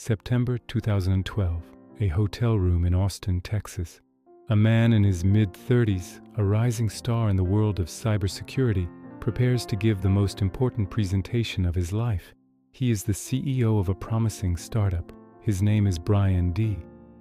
September 2012, a hotel room in Austin, Texas. A man in his mid-30s, a rising star in the world of cybersecurity, prepares to give the most important presentation of his life. He is the CEO of a promising startup. His name is Brian D.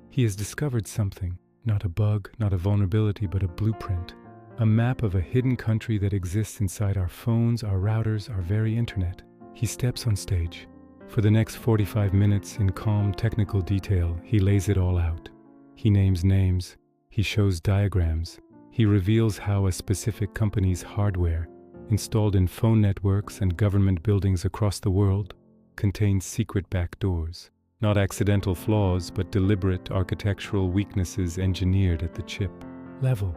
He has discovered something, not a bug, not a vulnerability, but a blueprint. A map of a hidden country that exists inside our phones, our routers, our very internet. He steps on stage. For the next 45 minutes, in calm technical detail, he lays it all out. He names names. He shows diagrams. He reveals how a specific company's hardware, installed in phone networks and government buildings across the world, contains secret backdoors. Not accidental flaws, but deliberate architectural weaknesses engineered at the chip level,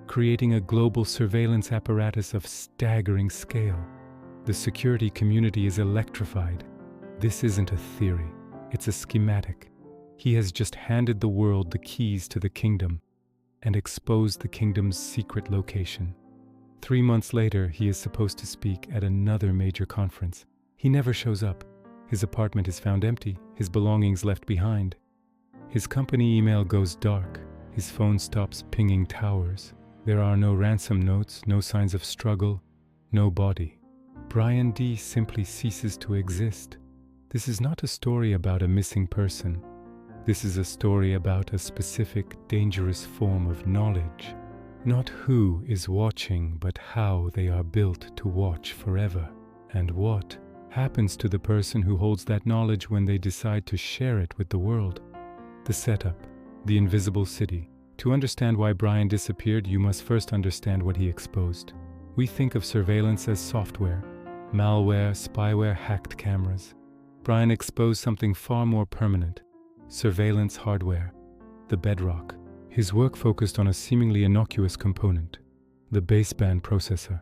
creating a global surveillance apparatus of staggering scale. The security community is electrified. This isn't a theory, it's a schematic. He has just handed the world the keys to the kingdom and exposed the kingdom's secret location. 3 months later, he is supposed to speak at another major conference. He never shows up. His apartment is found empty, his belongings left behind. His company email goes dark. His phone stops pinging towers. There are no ransom notes, no signs of struggle, no body. Brian D. simply ceases to exist. This is not a story about a missing person. This is a story about a specific, dangerous form of knowledge. Not who is watching, but how they are built to watch forever. And what happens to the person who holds that knowledge when they decide to share it with the world. The setup, the invisible city. To understand why Brian disappeared, you must first understand what he exposed. We think of surveillance as software, malware, spyware, hacked cameras. Brian exposed something far more permanent, surveillance hardware, the bedrock. His work focused on a seemingly innocuous component, the baseband processor.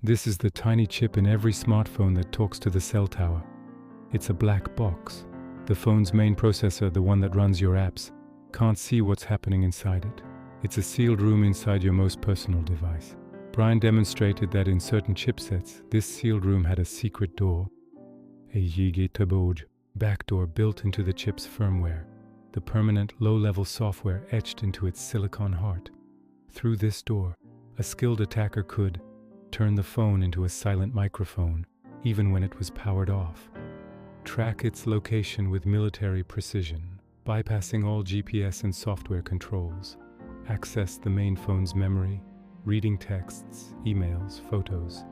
This is the tiny chip in every smartphone that talks to the cell tower. It's a black box. The phone's main processor, the one that runs your apps, can't see what's happening inside it. It's a sealed room inside your most personal device. Brian demonstrated that in certain chipsets, this sealed room had a secret door, a Yigitaboj backdoor built into the chip's firmware, the permanent low-level software etched into its silicon heart. Through this door, a skilled attacker could turn the phone into a silent microphone, even when it was powered off, track its location with military precision, bypassing all GPS and software controls, access the main phone's memory, reading texts, emails, photos.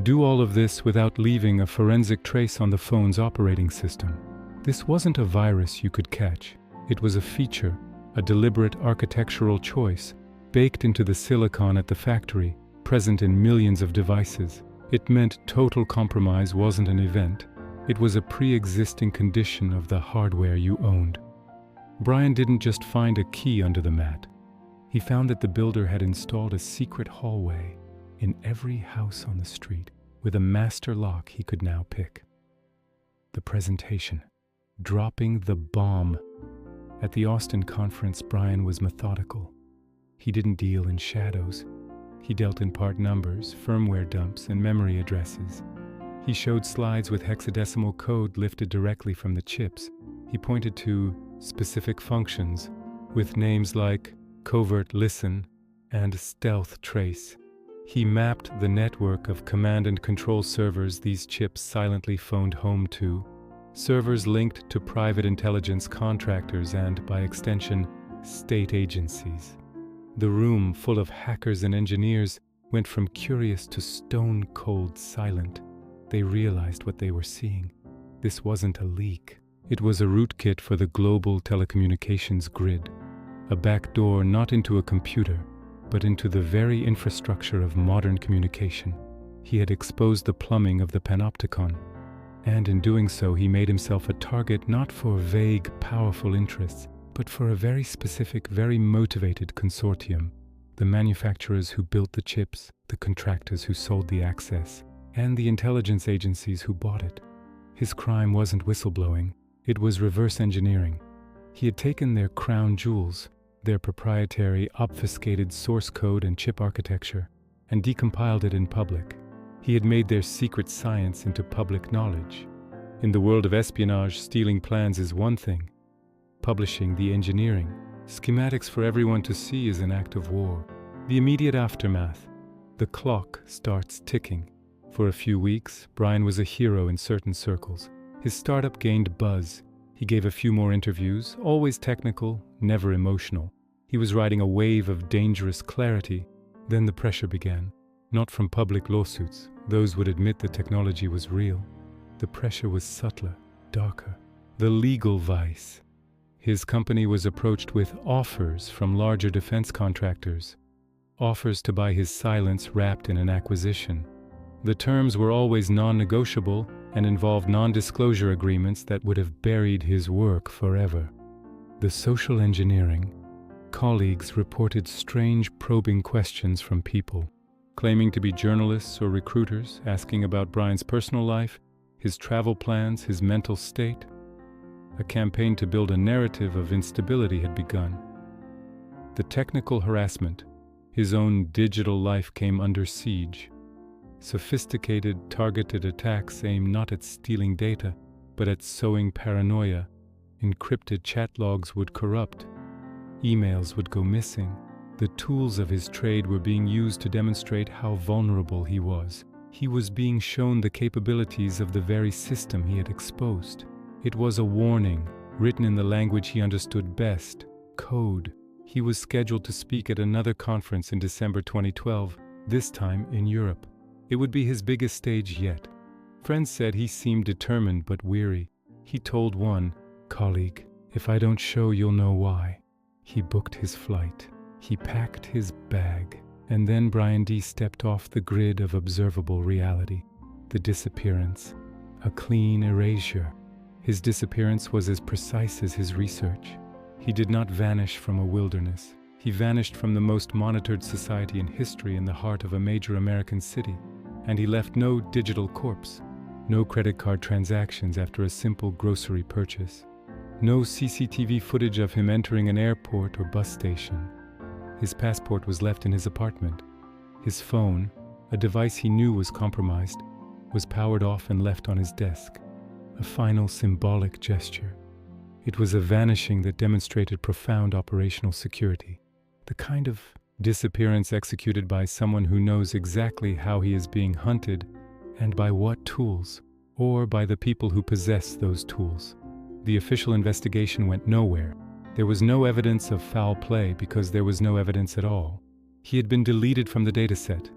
Do all of this without leaving a forensic trace on the phone's operating system. This wasn't a virus you could catch. It was a feature, a deliberate architectural choice, baked into the silicon at the factory, present in millions of devices. It meant total compromise wasn't an event. It was a pre-existing condition of the hardware you owned. Brian didn't just find a key under the mat. He found that the builder had installed a secret hallway in every house on the street, with a master lock he could now pick. The presentation. Dropping the bomb. At the Austin conference, Brian was methodical. He didn't deal in shadows. He dealt in part numbers, firmware dumps, and memory addresses. He showed slides with hexadecimal code lifted directly from the chips. He pointed to specific functions with names like covert listen and stealth trace. He mapped the network of command and control servers these chips silently phoned home to, servers linked to private intelligence contractors and, by extension, state agencies. The room, full of hackers and engineers, went from curious to stone-cold silent. They realized what they were seeing. This wasn't a leak. It was a rootkit for the global telecommunications grid, a backdoor not into a computer, but into the very infrastructure of modern communication. He had exposed the plumbing of the panopticon, and in doing so he made himself a target not for vague, powerful interests, but for a very specific, very motivated consortium. The manufacturers who built the chips, the contractors who sold the access, and the intelligence agencies who bought it. His crime wasn't whistleblowing, it was reverse engineering. He had taken their crown jewels, their proprietary obfuscated source code and chip architecture, and decompiled it in public. He had made their secret science into public knowledge. In the world of espionage, stealing plans is one thing. Publishing the engineering, schematics for everyone to see is an act of war. The immediate aftermath. The clock starts ticking. For a few weeks, Brian was a hero in certain circles. His startup gained buzz. He gave a few more interviews, always technical, never emotional. He was riding a wave of dangerous clarity. Then the pressure began. Not from public lawsuits. Those would admit the technology was real. The pressure was subtler, darker. The legal vice. His company was approached with offers from larger defense contractors. Offers to buy his silence wrapped in an acquisition. The terms were always non-negotiable and involved non-disclosure agreements that would have buried his work forever. The social engineering. Colleagues reported strange probing questions from people, claiming to be journalists or recruiters, asking about Brian's personal life, his travel plans, his mental state. A campaign to build a narrative of instability had begun. The technical harassment. His own digital life came under siege. Sophisticated, targeted attacks aimed not at stealing data, but at sowing paranoia. Encrypted chat logs would corrupt. Emails would go missing. The tools of his trade were being used to demonstrate how vulnerable he was. He was being shown the capabilities of the very system he had exposed. It was a warning, written in the language he understood best, code. He was scheduled to speak at another conference in December 2012, this time in Europe. It would be his biggest stage yet. Friends said he seemed determined but weary. He told one colleague, "If I don't show, you'll know why." He booked his flight. He packed his bag. And then Brian D. stepped off the grid of observable reality. The disappearance. A clean erasure. His disappearance was as precise as his research. He did not vanish from a wilderness. He vanished from the most monitored society in history in the heart of a major American city. And he left no digital corpse. No credit card transactions after a simple grocery purchase. No CCTV footage of him entering an airport or bus station. His passport was left in his apartment. His phone, a device he knew was compromised, was powered off and left on his desk. A final symbolic gesture. It was a vanishing that demonstrated profound operational security. The kind of disappearance executed by someone who knows exactly how he is being hunted and by what tools, or by the people who possess those tools. The official investigation went nowhere. There was no evidence of foul play because there was no evidence at all. He had been deleted from the dataset.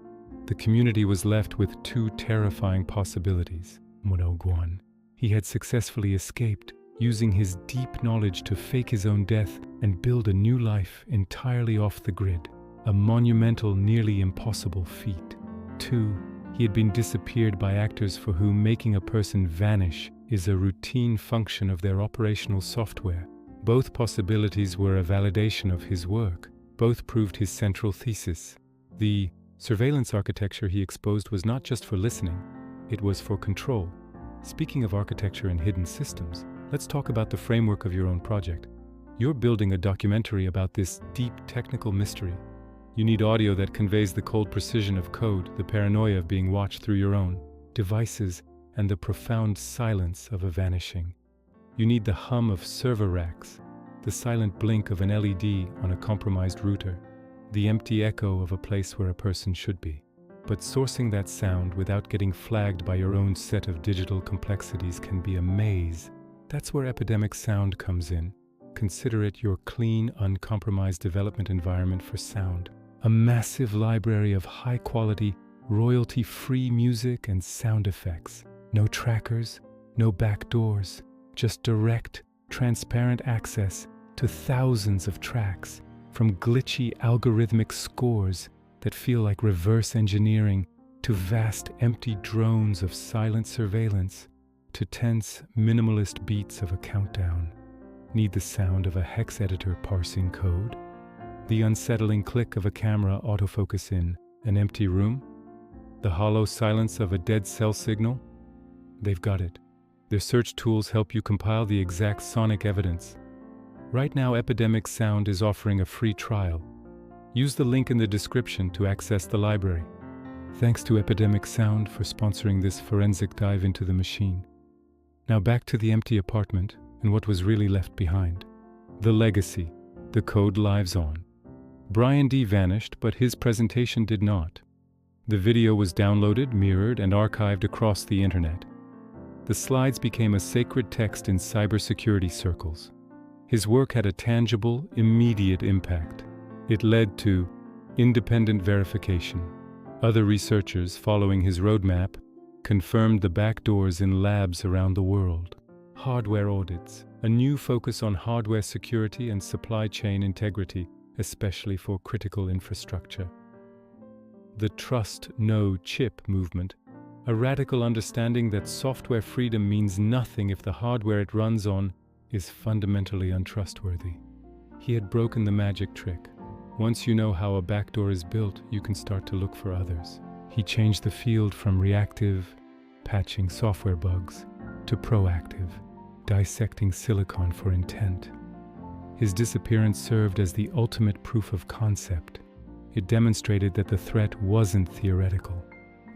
The community was left with two terrifying possibilities. Monogwan. He had successfully escaped, using his deep knowledge to fake his own death and build a new life entirely off the grid. A monumental, nearly impossible feat. 2. He had been disappeared by actors for whom making a person vanish is a routine function of their operational software. Both possibilities were a validation of his work. Both proved his central thesis. The surveillance architecture he exposed was not just for listening, it was for control. Speaking of architecture and hidden systems, let's talk about the framework of your own project. You're building a documentary about this deep technical mystery. You need audio that conveys the cold precision of code, the paranoia of being watched through your own devices, and the profound silence of a vanishing. You need the hum of server racks, the silent blink of an LED on a compromised router, the empty echo of a place where a person should be. But sourcing that sound without getting flagged by your own set of digital complexities can be a maze. That's where Epidemic Sound comes in. Consider it your clean, uncompromised development environment for sound. A massive library of high-quality, royalty-free music and sound effects. No trackers, no backdoors, just direct, transparent access to thousands of tracks, from glitchy algorithmic scores that feel like reverse engineering to vast empty drones of silent surveillance to tense minimalist beats of a countdown. Need the sound of a hex editor parsing code? The unsettling click of a camera autofocus in an empty room? The hollow silence of a dead cell signal? They've got it. Their search tools help you compile the exact sonic evidence. Right now, Epidemic Sound is offering a free trial. Use the link in the description to access the library. Thanks to Epidemic Sound for sponsoring this forensic dive into the machine. Now back to the empty apartment and what was really left behind. The legacy. The code lives on. Brian D. vanished, but his presentation did not. The video was downloaded, mirrored, and archived across the internet. The slides became a sacred text in cybersecurity circles. His work had a tangible, immediate impact. It led to independent verification. Other researchers, following his roadmap, confirmed the backdoors in labs around the world. Hardware audits, a new focus on hardware security and supply chain integrity, especially for critical infrastructure. The Trust No Chip movement, a radical understanding that software freedom means nothing if the hardware it runs on is fundamentally untrustworthy. He had broken the magic trick. Once you know how a backdoor is built, you can start to look for others. He changed the field from reactive, patching software bugs, to proactive, dissecting silicon for intent. His disappearance served as the ultimate proof of concept. It demonstrated that the threat wasn't theoretical.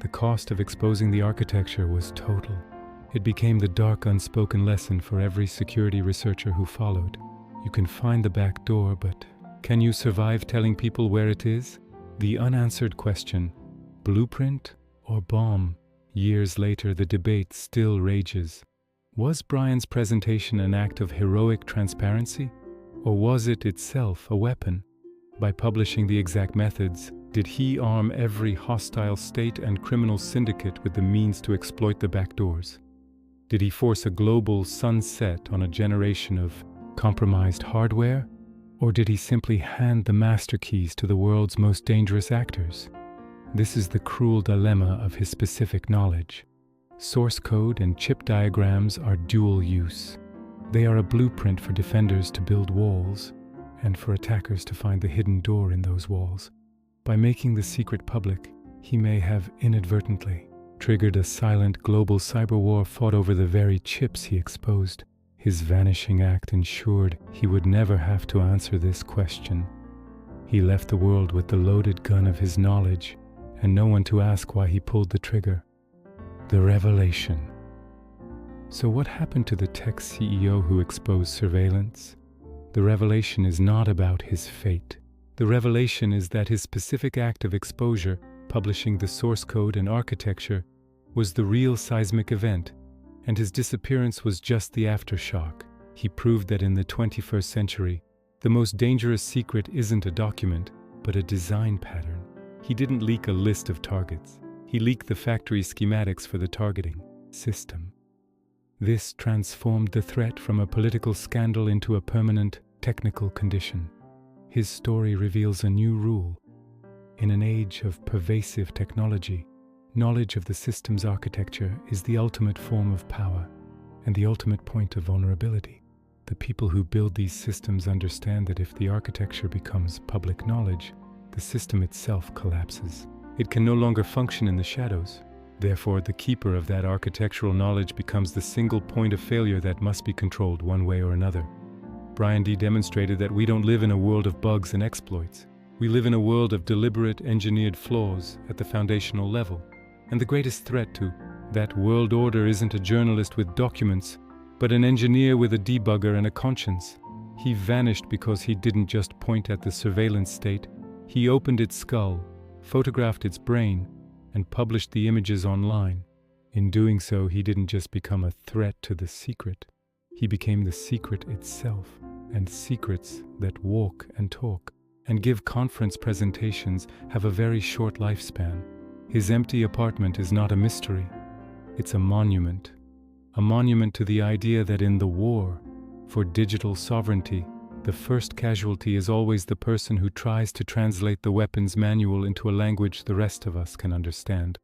The cost of exposing the architecture was total. It became the dark, unspoken lesson for every security researcher who followed. You can find the back door, but can you survive telling people where it is? The unanswered question, blueprint or bomb? Years later, the debate still rages. Was Brian's presentation an act of heroic transparency? Or was it itself a weapon? By publishing the exact methods, did he arm every hostile state and criminal syndicate with the means to exploit the backdoors? Did he force a global sunset on a generation of compromised hardware? Or did he simply hand the master keys to the world's most dangerous actors? This is the cruel dilemma of his specific knowledge. Source code and chip diagrams are dual use. They are a blueprint for defenders to build walls, and for attackers to find the hidden door in those walls. By making the secret public, he may have inadvertently triggered a silent global cyber war fought over the very chips he exposed. His vanishing act ensured he would never have to answer this question. He left the world with the loaded gun of his knowledge, and no one to ask why he pulled the trigger. The revelation. So what happened to the tech CEO who exposed surveillance? The revelation is not about his fate. The revelation is that his specific act of exposure, publishing the source code and architecture, was the real seismic event, and his disappearance was just the aftershock. He proved that in the 21st century, the most dangerous secret isn't a document, but a design pattern. He didn't leak a list of targets. He leaked the factory schematics for the targeting system. This transformed the threat from a political scandal into a permanent technical condition. His story reveals a new rule. In an age of pervasive technology, knowledge of the system's architecture is the ultimate form of power and the ultimate point of vulnerability. The people who build these systems understand that if the architecture becomes public knowledge, the system itself collapses. It can no longer function in the shadows. Therefore, the keeper of that architectural knowledge becomes the single point of failure that must be controlled one way or another. Brian D. demonstrated that we don't live in a world of bugs and exploits. We live in a world of deliberate, engineered flaws at the foundational level. And the greatest threat to that world order isn't a journalist with documents, but an engineer with a debugger and a conscience. He vanished because he didn't just point at the surveillance state. He opened its skull, photographed its brain, and published the images online. In doing so, he didn't just become a threat to the secret. He became the secret itself, and secrets that walk and talk and give conference presentations have a very short lifespan. His empty apartment is not a mystery. It's a monument to the idea that in the war for digital sovereignty, the first casualty is always the person who tries to translate the weapons manual into a language the rest of us can understand.